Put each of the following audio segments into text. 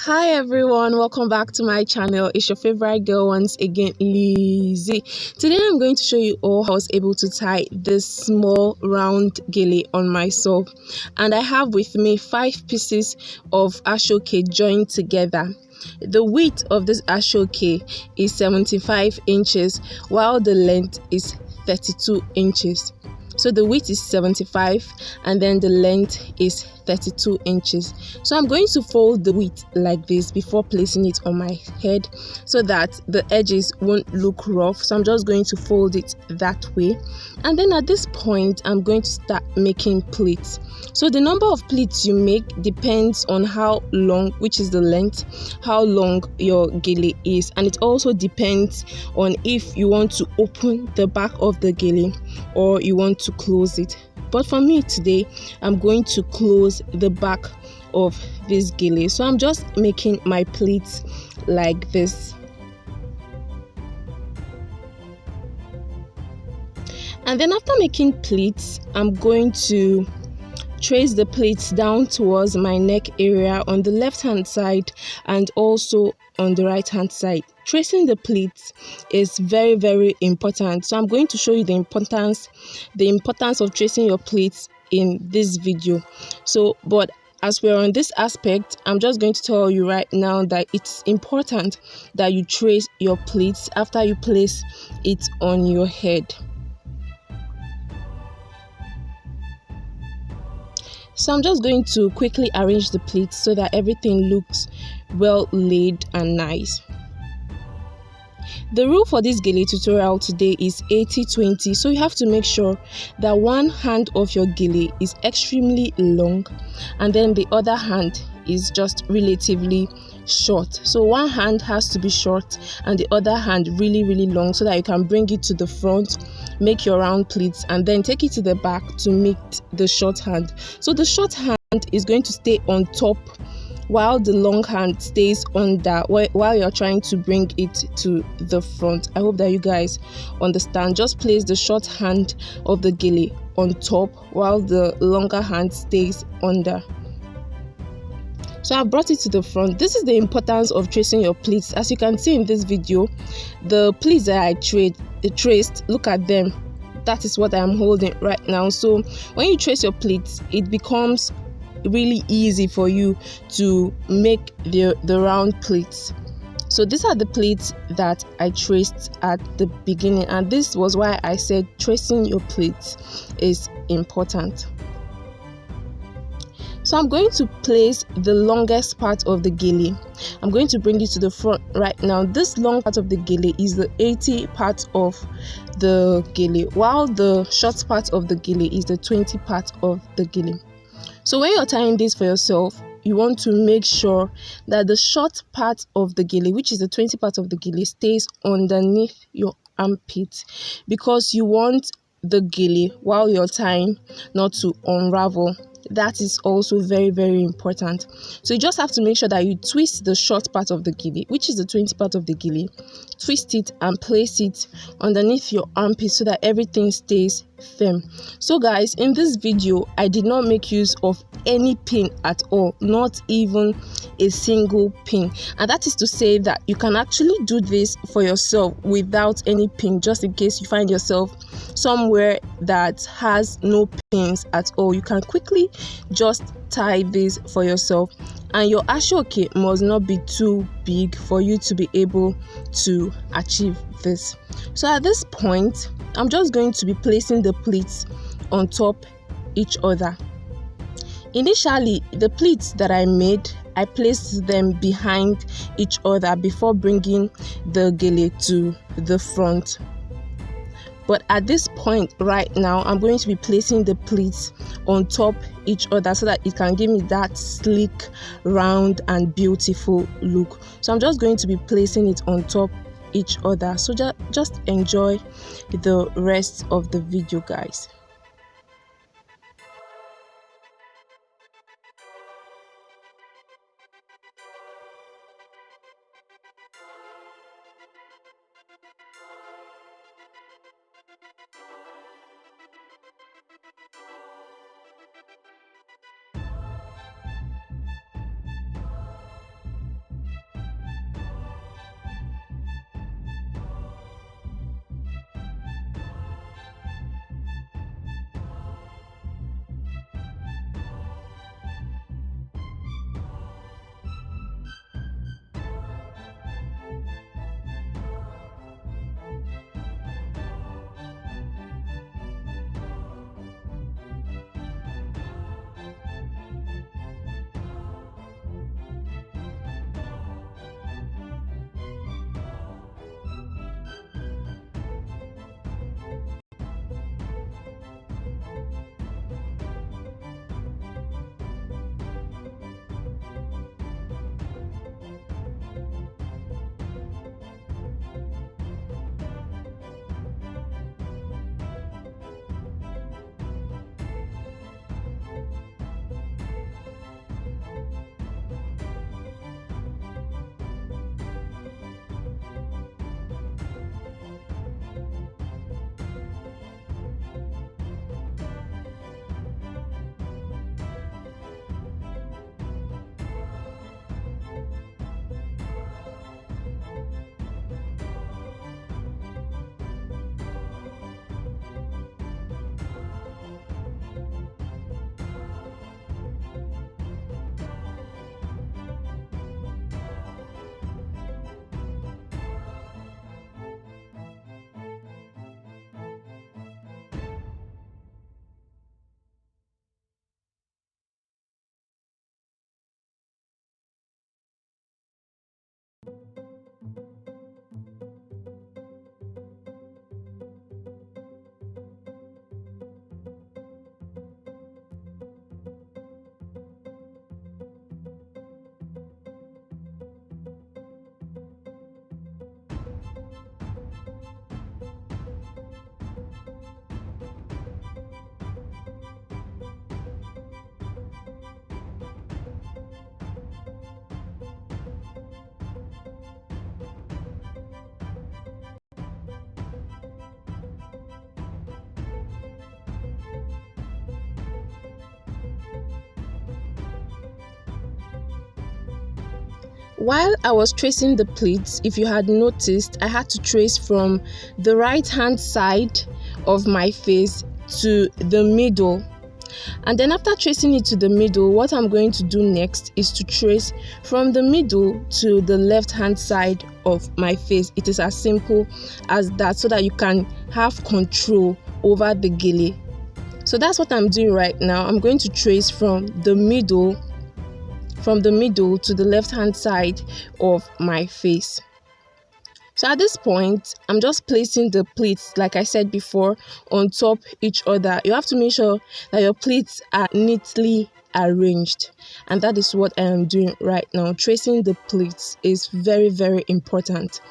Hi everyone, welcome back to my channel. It's your favorite girl once again, Lizzie. Today I'm going to show you all how I was able to tie this small round gele on myself, and I have with me 5 pieces of ashoke joined together. The width of this ashoke is 75 inches while the length is 32 inches. So the width is 75 and then the length is 32 inches. So I'm going to fold the width like this before placing it on my head so that the edges won't look rough. So I'm just going to fold it that way, and then at this point I'm going to start making pleats. So the number of pleats you make depends on how long, which is the length, how long your gele is, and it also depends on if you want to open the back of the gele or you want to close it. But for me today, I'm going to close the back of this gele. So I'm just making my pleats like this. And then after making pleats, I'm going to trace the pleats down towards my neck area on the left hand side and also on the right hand side. Tracing the pleats is very important, so I'm going to show you the importance of tracing your pleats in this video. But as we're on this aspect, I'm just going to tell you right now that it's important that you trace your pleats after you place it on your head. So I'm just going to quickly arrange the pleats so that everything looks well laid and nice. The rule for this gele tutorial today is 80-20, so you have to make sure that one hand of your gele is extremely long and then the other hand is just relatively short. So one hand has to be short and the other hand really long, so that you can bring it to the front, make your round pleats, and then take it to the back to meet the short hand. So the short hand is going to stay on top while the long hand stays under while you're trying to bring it to the front. I hope that you guys understand. Just place the short hand of the gele on top while the longer hand stays under. So I brought it to the front. This is the importance of tracing your pleats. As you can see in this video, the pleats that I traced, look at them. That is what I'm holding right now. So when you trace your pleats, it becomes really easy for you to make the round pleats. So these are the pleats that I traced at the beginning, and this was why I said tracing your pleats is important. So I'm going to place the longest part of the gele. I'm going to bring it to the front right now. This long part of the gele is the 80 part of the gele, while the short part of the gele is the 20 part of the gele. So when you're tying this for yourself, you want to make sure that the short part of the gele, which is the 20 part of the gele, stays underneath your armpit, because you want the gele while you're tying not to unravel. That is also very important. So you just have to make sure that you twist the short part of the gele, which is the 20 part of the gele, twist it and place it underneath your armpit so that everything stays firm. So guys, in this video I did not make use of any pin at all, not even a single pin, and that is to say that you can actually do this for yourself without any pin, just in case you find yourself somewhere that has no pins at all. You can quickly just tie this for yourself, and your ashoke must not be too big for you to be able to achieve this. So at this point, I'm just going to be placing the pleats on top each other. Initially, the pleats that I made, I placed them behind each other before bringing the gele to the front. But at this point right now, I'm going to be placing the pleats on top each other so that it can give me that sleek, round and beautiful look. So I'm just going to be placing it on top each other. So just enjoy the rest of the video, guys. While I was tracing the pleats, if you had noticed, I had to trace from the right hand side of my face to the middle. And then after tracing it to the middle, what I'm going to do next is to trace from the middle to the left hand side of my face. It is as simple as that, so that you can have control over the gele. So that's what I'm doing right now. I'm going to trace from the middle to the left hand side of my face. So at this point, I'm just placing the pleats, like I said before, on top each other. You have to make sure that your pleats are neatly arranged, and that is what I am doing right now. Tracing the pleats is very, very important.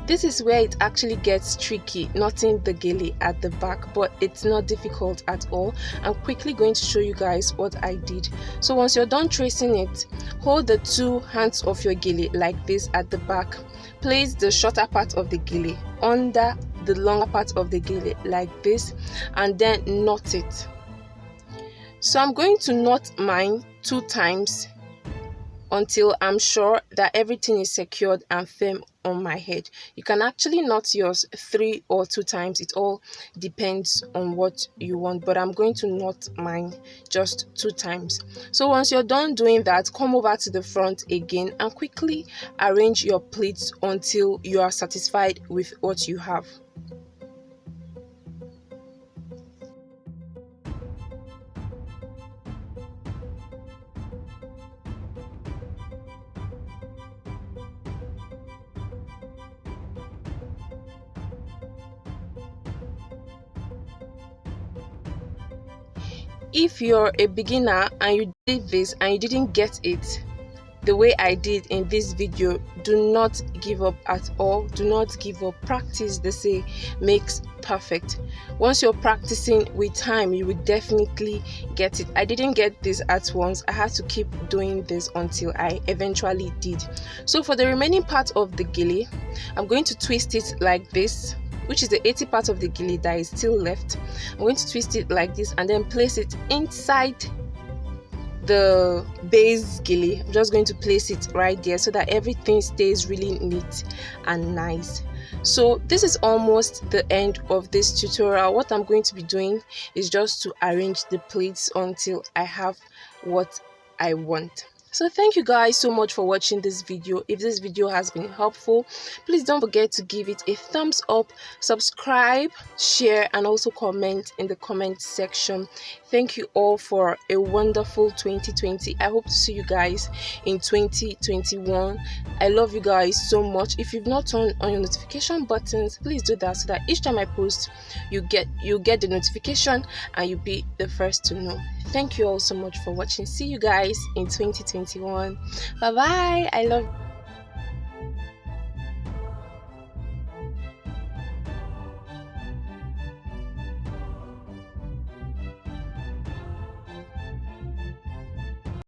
This is where it actually gets tricky, knotting the gele at the back, but it's not difficult at all. I'm quickly going to show you guys what I did. So once you're done tracing it, hold the two hands of your gele like this at the back. Place the shorter part of the gele under the longer part of the gele like this, and then knot it. So I'm going to knot mine 2 times until I'm sure that everything is secured and firm on my head. You can actually knot yours 3 or 2 times. It all depends on what you want, but I'm going to knot mine just 2 times. So once you're done doing that, come over to the front again and quickly arrange your pleats until you are satisfied with what you have. If you're a beginner and you did this and you didn't get it the way I did in this video, do not give up at all. Do not give up. Practice, they say, makes perfect. Once you're practicing with time, you will definitely get it. I didn't get this at once. I had to keep doing this until I eventually did. So for the remaining part of the gele, I'm going to twist it like this, which is the 80 part of the gele that is still left. I'm going to twist it like this and then place it inside the base gele. I'm just going to place it right there so that everything stays really neat and nice. So this is almost the end of this tutorial. What I'm going to be doing is just to arrange the pleats until I have what I want. So thank you guys so much for watching this video. If this video has been helpful, please don't forget to give it a thumbs up, subscribe, share, and also comment in the comment section. Thank you all for a wonderful 2020. I hope to see you guys in 2021. I love you guys so much. If you've not turned on your notification buttons, please do that so that each time I post, you get the notification and you'll be the first to know. Thank you all so much for watching. See you guys in 2021. Bye bye. I love you.